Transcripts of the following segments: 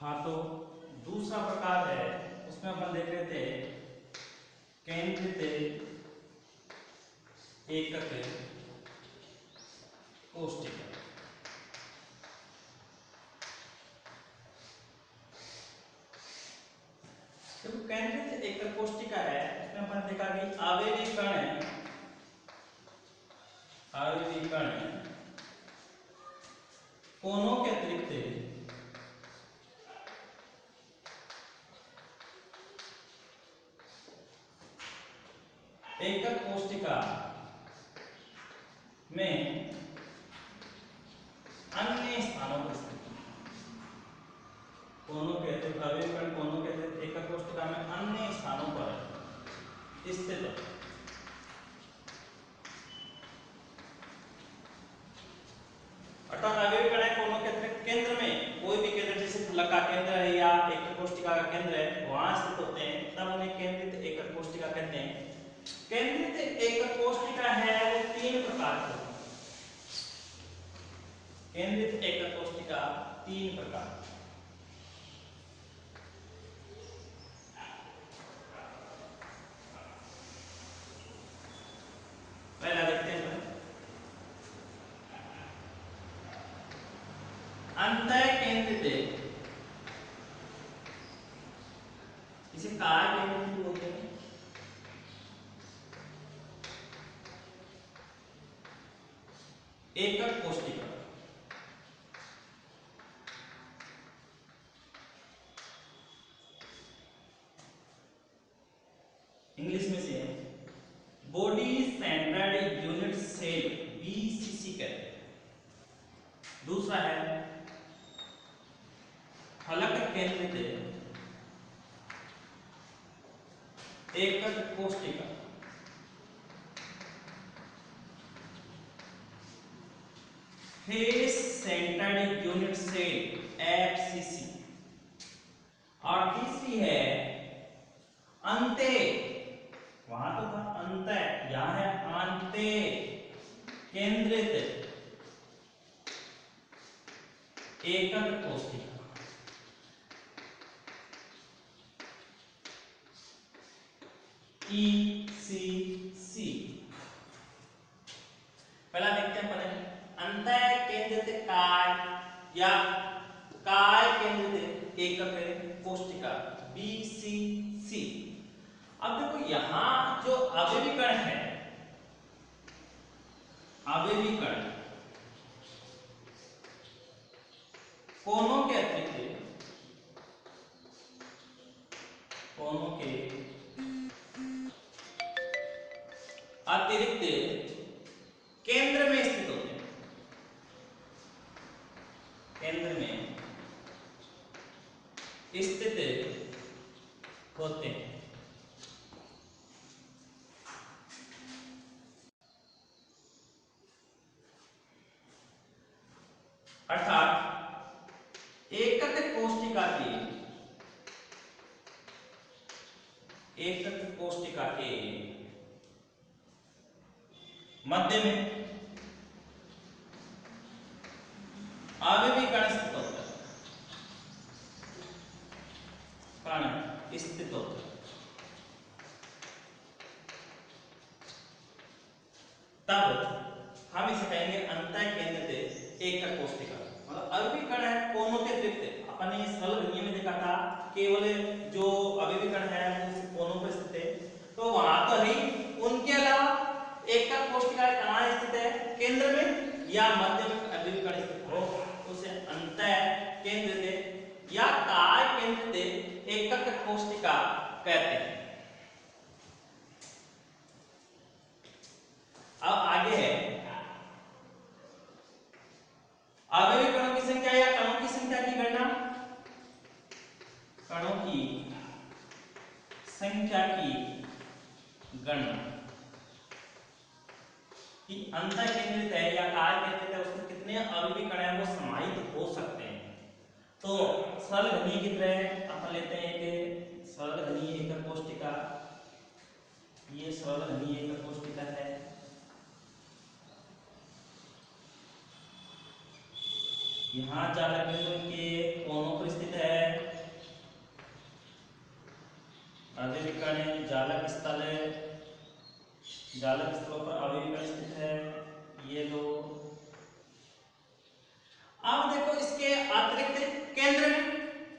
हाँ, तो दूसरा प्रकार है, उसमें अपन देख रहे थे केंद्रित एकक कोष्टिका। देखो केंद्रित एकक कोष्टिका है, उसमें अपन देखा कि आवेदी कण कोनों के अतिरिक्त एकक कोष्टिका में अन्य स्थानों पर स्थित, कोनों के अतिरिक्त आवेदी कण कोनों के अतिरिक्त एकक कोष्टिका में अन्य स्थानों पर स्थित। अर्थात आवेदी कण है कोनों के अतिरिक्त केंद्र में, कोई भी केंद्र जैसे फलक का केंद्र है या एकक कोष्टिका का केंद्र है वहां स्थित होते हैं, तब उन्हें केंद्रित एकक कोष्टिका कहते हैं। केंद्रित एकक कोष्टिका है वो तीन प्रकार की होती है। केंद्रित एकक कोष्टिका तीन प्रकार की। पहला देखते हैं अंतः केंद्रित, इसे काय केंद्रित भी बोलते हैं। एकक कोष्टिका इंग्लिश में से body centred unit cell BCC कहते हैं। दूसरा है फलक केंद्रित एकक कोष्टिका, face centred unit cell FCC. और तीसरी है अंते, वहां तो था अंत, यहां है अंते केंद्रित एकक कोष्टिका। ईसीसी। पहला देखते हैं पहले अंतः केंद्रित काय या काय केंद्रित एकक कोष्टिका बीसीसी। अब देखो यहां जो आवेदी कण है, आवेदी कण कोनों के अतिरिक्त, कोनों के अतिरिक्त केंद्र में स्थित होते हैं, केंद्र में स्थित होते हैं। अर्थात एकक कोष्टिका के, एकक कोष्टिका के मध्य में आवेदी कण स्थित होता है, कण स्थित होता है। तब हम इसे कहेंगे अंतः केंद्रित एकक कोष्टिका। मतलब आवेदी कण है कोनों के अतिरिक्त, अपन ने सरल घनीय में देखा था केवल जो आवेदी कण है वो कोनों पर स्थित है, तो वहां तो है, उनके अलावा एकक कोष्टिका कहां स्थित है, केंद्र में या मध्य में आवेदी कण स्थित हो, उसे अंतः केंद्रित या काय केंद्रित एकक कोष्टिका कहते हैं। अब आगे है आवेदी कणों की संख्या या कणों की संख्या की गणना। कणों की संख्या की गणना कि अंतः केंद्रित है या काय केंद्रित है, उसमें कितने आवेदी कण है वो समाहित हो सकते हैं। तो सरल घनीय की तरह अपन लेते हैं कि सरल घनीय एकक कोष्टिका, ये सरल घनीय एकक कोष्टिका है। यहाँ चालक बिंदु के कोनों पर स्थित है, जालक स्थलों पर अवयवी कण स्थित है, ये दो। अब देखो इसके अतिरिक्त केंद्र में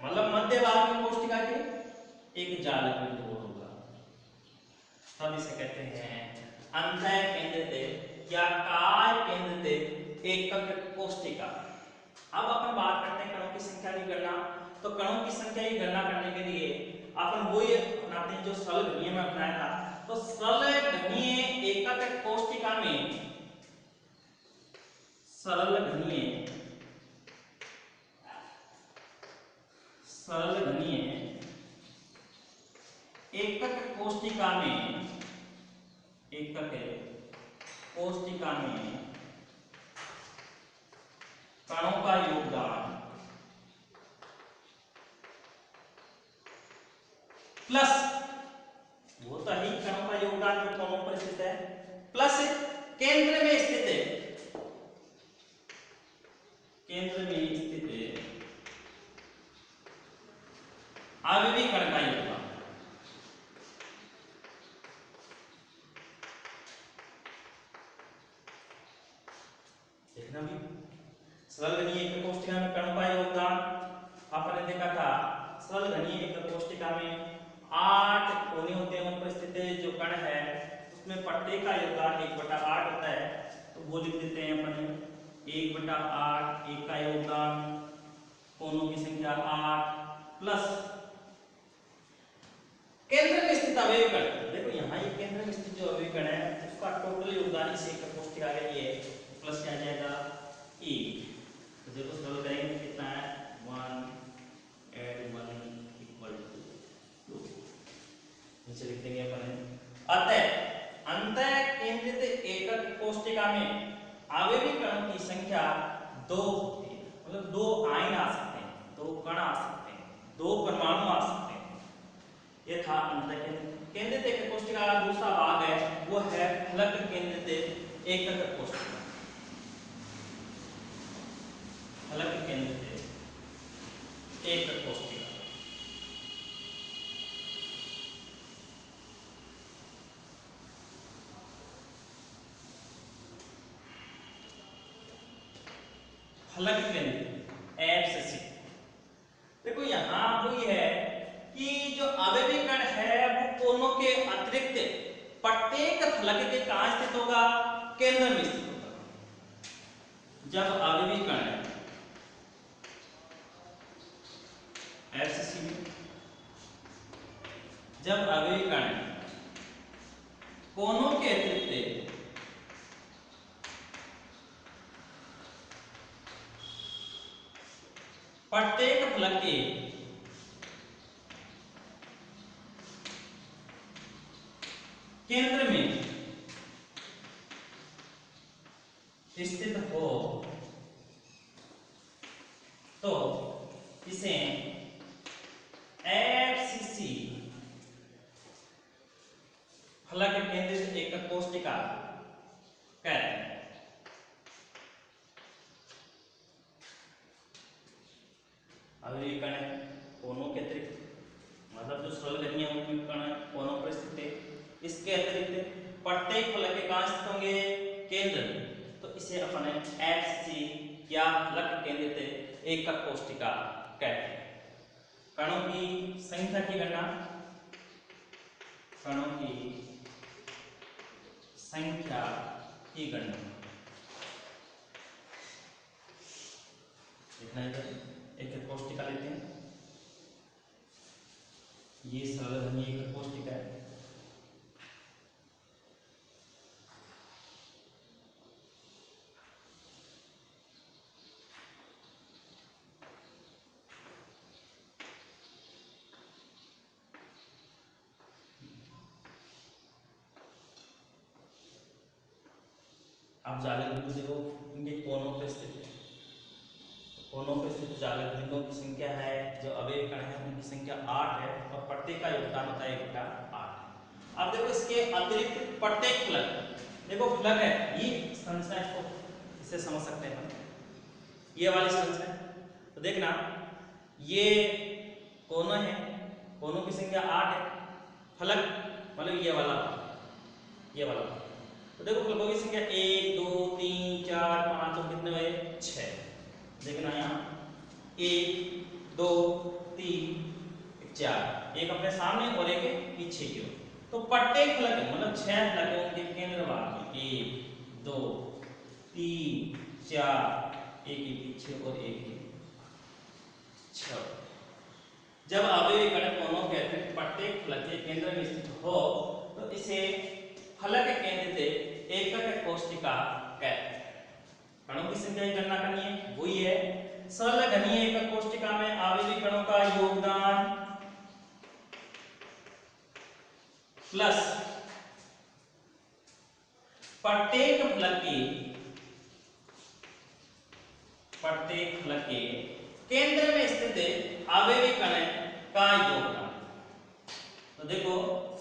मतलब मध्य भाग में कोष्ठिका के एक जालक बिंदु और होगा, तब इसे कहते हैं अंतः केंद्रित या काय केंद्रित एकक कोष्ठिका। अब अपन बात करते हैं कणों की संख्या की गणना। तो कणों की संख्या की गणना करने के लिए अपन वही अपनाते हैं जो सरल घनीय में अपनाया था। तो सरल घनीय एकक कोष्ठिका में सरल घनीय एकक कोष्ठिका में कणों का योगदान प्लस वो तो ही कणों का योगदान जो कोनों पर स्थित है, प्लस केंद्र में स्थित अवयवी कण का योगदान। देखना भी सरल घनीय एकक कोष्ठिका में कणों का योगदान अपन ने देखा था। सरल घनीय एकक कोष्ठिका में 8 कोने होते हैं, उन पर स्थित जो कण है उसमें प्रत्येक का योगदान 1/8 होता है। तो वो लिख देते हैं अपन 1/8, एक का योगदान कोनों की संख्या 8 प्लस केंद्र में स्थित अवयवी कण। देखो यहाँ ये केंद्र में स्थित जो अवयवी कण है उसका टोटल योगदान इस एकक कोष्ठिका के लिए प्लस क्या आ जाएगा 1। तो देखो सरल करेंगे कितना है 1 ऐड 1 इक्वल टू 2, नीचे लिख देंगे अपन। अतः अंतः केंद्रित एकक कोष्ठिका में अवयवी कणों की संख्या 2 होती है, मतलब 2 आयन आ सकते हैं, 2 कण आ सकते हैं, 2 परमाणु आ सकते हैं। ये था अंतः केंद्रित एकक कोष्ठिका का दूसरा भाग है, वो है फलक केंद्रित एकक कोष्ठिका। फलक केंद्रित एकक कोष्ठिका फलक केंद्रित एफसीसी। देखो यहाँ वही है कि जो अवयवी कण है वो कोनों के अतिरिक्त प्रत्येक फलक के कहाँ स्थित होगा, केंद्र में स्थित होगा। जब अवयवी कण एफसीसी में जब अवयवी कण कोनों के अतिरिक्त प्रत्येक फलक के केंद्र में स्थित हो तो इसे एफसीसी फलक केंद्रित एकक कोष्ठिका कहते हैं। अवयवी कण कोनों के अतिरिक्त मतलब जो सरल घनीय कण कोनों पर स्थित है, इसके अतिरिक्त प्रत्येक फलक के कहाँ स्थित होंगे, केंद्र में। तो इसे अपन एफसीसी या फलक केंद्रित एकक कोष्ठिका कहते हैं। कणों की संख्या की गणना, कणों की संख्या की गणना देखना है, एक कोष्ठिका लेते हैं, ये सरल घनीय एकक कोष्ठिका है। आप जालक बिंदु देखो इनके कोनों पर स्थित है, कोनों पर स्थित जालक बिंदुओं की संख्या है, जो अवयवी कण है उनकी संख्या 8 है और प्रत्येक का योगदान होता है 1/8। अब देखो इसके अतिरिक्त प्रत्येक फलक, देखो फलक है ये संरचना, इसको इससे समझ सकते हैं हम, ये वाली संरचना। तो देखना ये कोनों है, कोनों की संख्या 8 है, फलक मतलब ये वाला तो देखो फलकों की संख्या 1 2 3 4 5 और कितने हुए 6। देखना यहाँ 1 2 3 4, एक अपने सामने और एक पीछे की ओर। तो प्रत्येक फलक मतलब 6 फलकों के केंद्र भाग में 1 2 3 4, एक ही पीछे और एक ही 6। जब अवयवी कण कोनों के अतिरिक्त प्रत्येक फलक के केंद्र में स्थित हो तो इसे फलक केंद्र से एकक कोष्ठिका कहते हैं। कणों की संख्या की गणना करनी है, वही है सरल घनीय एकक कोष्ठिका में अवयवी कणों का योगदान प्लस प्रत्येक फलक के केंद्र में स्थित अवयवी कण का योगदान। तो देखो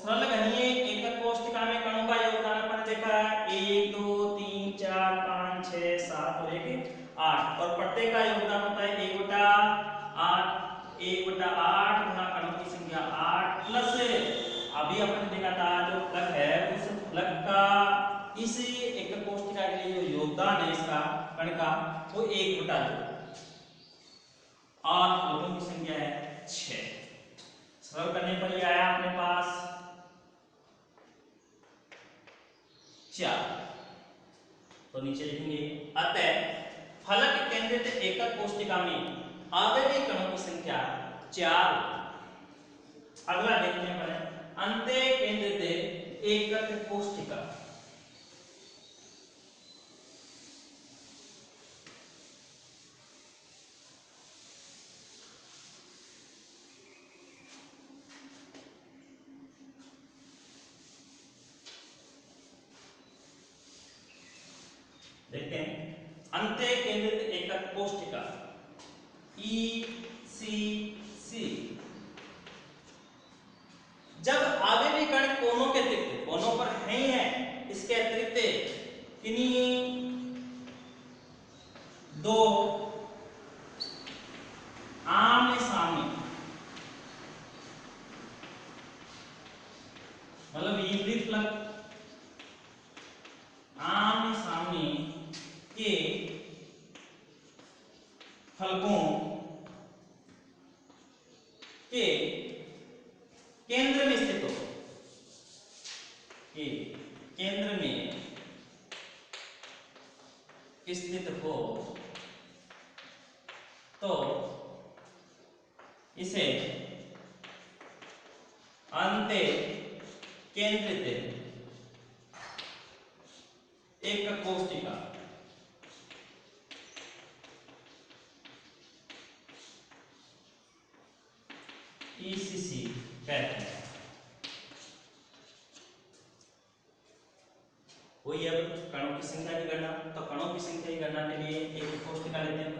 सरल घनीय एकक कोष्ठिका में कणों का योगदान अपन देखा है 1 2 3 4 5 6 7 और 1 8, और प्रत्येक का योगदान होता है 1/8 1/8 गुना कणों की संख्या 8 प्लस अभी अपन ने देखा था जो फलक है उस फलक का इस एकक कोष्ठिका के लिए जो योगदान है इसका कण का वो 1/2 और फलकों की संख्या है 6। सरल करने पर ये आया अपने पास 4। तो नीचे लिखेंगे अतः फलक केंद्रित एकक कोष्ठिका में अवयवी कणों की संख्या 4। अगला देखने पर अंत्य केंद्रित एकक कोष्ठिका। देखते हैं अंत्य केंद्रित एकक कोष्ठिका ECC। जब अवयवी कण कोनों के अतिरिक्त, कोनों पर है ही है, इसके अतिरिक्त किन्हीं दो आमने सामने मतलब विपरीत फलक आमने सामने के फलकों के केंद्र में स्थित हो, के केंद्र में स्थित हो तो इसे अंत्य केंद्रित एकक कोष्ठिका ECC कहते हैं। वही अब कणों की संख्या की गणना, तो कणों की संख्या की गणना के लिए एक कोष्ठिका लेते हैं।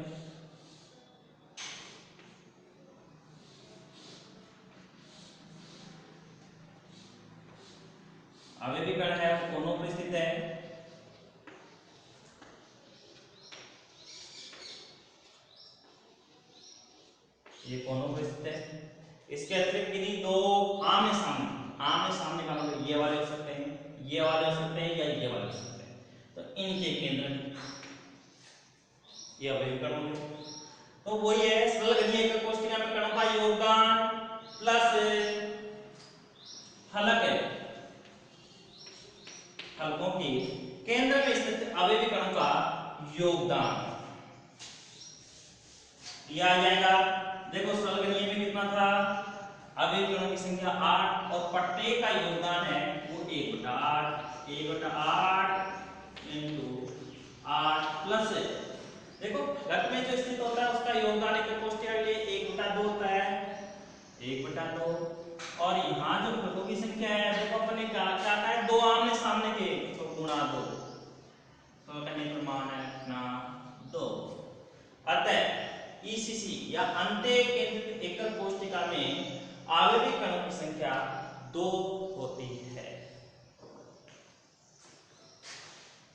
अवयवी कण है वो कोनों पर स्थित है, ये कोनों पर स्थित है। इसके अतिरिक्त किन्हीं दो आमने सामने का मतलब ये वाले हो सकते हैं, ये वाले हो सकते हैं या ये वाले हो सकते हैं, तो इनके केंद्र में ये अवयवी कण होंगे। तो वही है सरल घनीय एकक कोष्ठिका में कणों का योगदान प्लस फलकों के केंद्र में स्थित अवयवी कणों का योगदान यह आ जाएगा। देखो सरल घनीय में कितना था, अवयवी कणों की संख्या 8 और प्रत्येक का योगदान है वो 1/8 इंटू 8 प्लस देखो घट में जो स्थित होता है उसका योगदान एकक कोष्ठिका के लिए 1/2 होता है 1/2। और यहाँ जो फलकों की संख्या है देखो अपने क्या आता है, दो आमने सामने के तो गुणा 2, तो कहने पर मान है अपना 2। अतः ECC या अंत्य केंद्रित एकक कोष्ठिका में अवयवी कणों की संख्या 2 होती है।